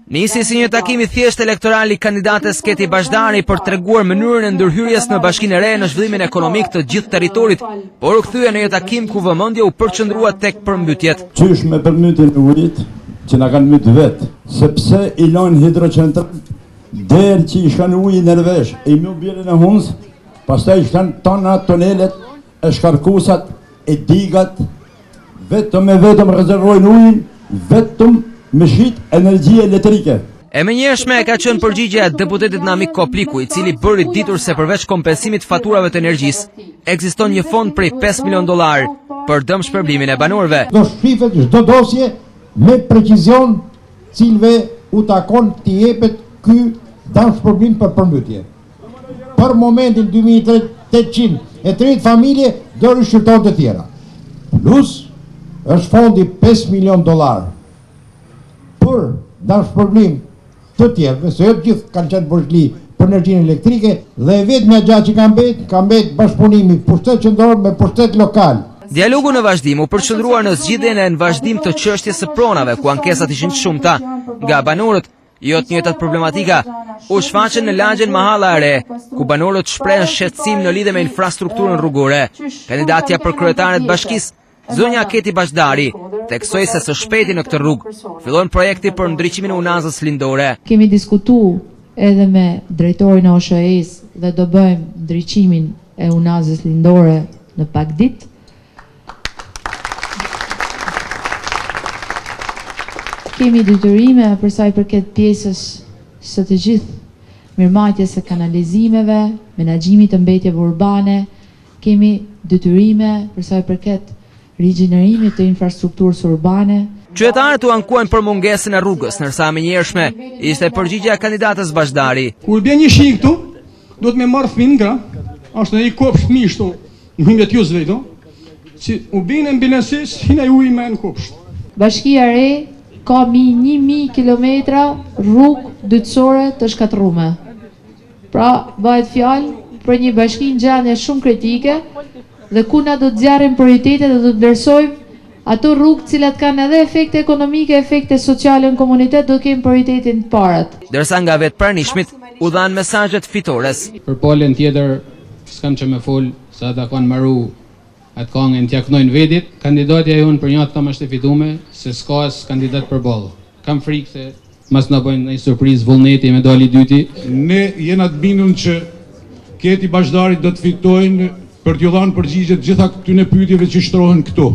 Nisi si një takim i thjesht elektoral i kandidates Keti Bashdari për treguar mënyrën e ndërhyrjes në Bashkinë e Re në zhvillimin ekonomik të gjithë territorit, por u kthye në një takim ku vëmendja u përqendrua tek përmbytjet. Qysh me përmbytjen e ujit që na kanë mbyt vetë, sepse i lojnë hidrocentral derë që i shkanë ujë i Nervesh, i mobilin e Huns, pastaj i shkanë tona tonelet, e shkarkusat, e digat, vetëm rezervojnë ujin, vetëm me shit energji elektrike. E menjëhershme ka qenë përgjigjja e deputetit Namik Kopliku, i cili bëri ditur se përveç kompensimit faturave të energjisë, ekziston një fond prej $5 milion për dëm shpërblimin e banorëve. Do shifet çdo dosje me precizion cilve u takon t'i jepet ky dëm shpërblim për përmbytje. Për momentin 2830 familje do rishqyrton të tjera. Plus është fondi $5 milion për dëm shpërblim të tjerëve, se jo të gjithë kanë qenë borxhli për energjinë elektrike dhe vetmja gjë që ka mbet bashkëpunimi pushtet qendror me pushtet lokal. Dialogu në vazhdim u përqendruar në zgjidhjen e në vazhdim të çështjes së pronave, ku ankesat ishin të shumta nga banorët. Jo të njëjtat problematika u shfaqen në lagjen Mahalla e Re, ku banorët shprehen shqetësim në lidhje me infrastrukturën rrugore. Kandidatja për kryetare të bashkisë, zonja Keti Bashdari, theksoi se së shpejti në këtë rrugë fillon projekti për ndriçimin e unazës lindore. Kemi diskutuar edhe me drejtorin e OSHE-s dhe do bëjmë ndriçimin e unazës lindore në pak ditë. Kemi detyrime për sa i përket pjesës së të gjithë mirëmarrjes së kanalizimeve, menaxhimit të mbetjeve urbane, kemi detyrime për sa i përket rigjenerimit të infrastrukturës urbane. Qytetarët u ankuan për mungesën e rrugës, ndërsa menjëhershme ishte përgjigjja e kandidates Bashdari. Kur bie një shi këtu, duhet me marr fëmijë nga, është një kopsht fëmijë këtu, në hymbjet juzve këtu, që u bën ambulances, hina ujë me në kopsht. Bashkia e Re ka 1000 kilometra rrugë dytësore të shkatërrume. Pra, bëhet fjalë për një bashki në gjendje shumë kritike dhe ku na do të zjarrim prioritetet dhe do të vlerësojmë ato rrugë cilat kanë edhe efekte ekonomike, efekte sociale në komunitet, do të kemi prioritetin të parat. Ndërsa nga vetë pranishmit u dhanë mesazhet fitores. Për palën tjetër s'kam që me fol, sa ata kanë marru atë kangën t'ja knojnë vedit, kandidatja jonë për një kam është e fitume, se s'ka as kandidat për balë. Kam frikë se mas në bëjnë një surprizë vullneti me dali dyti. Ne jena të bindur që Keti Bashdarit do të fitojnë për t'ju dhënë përgjigje të gjitha këtyre pyetjeve që shtrohen këtu.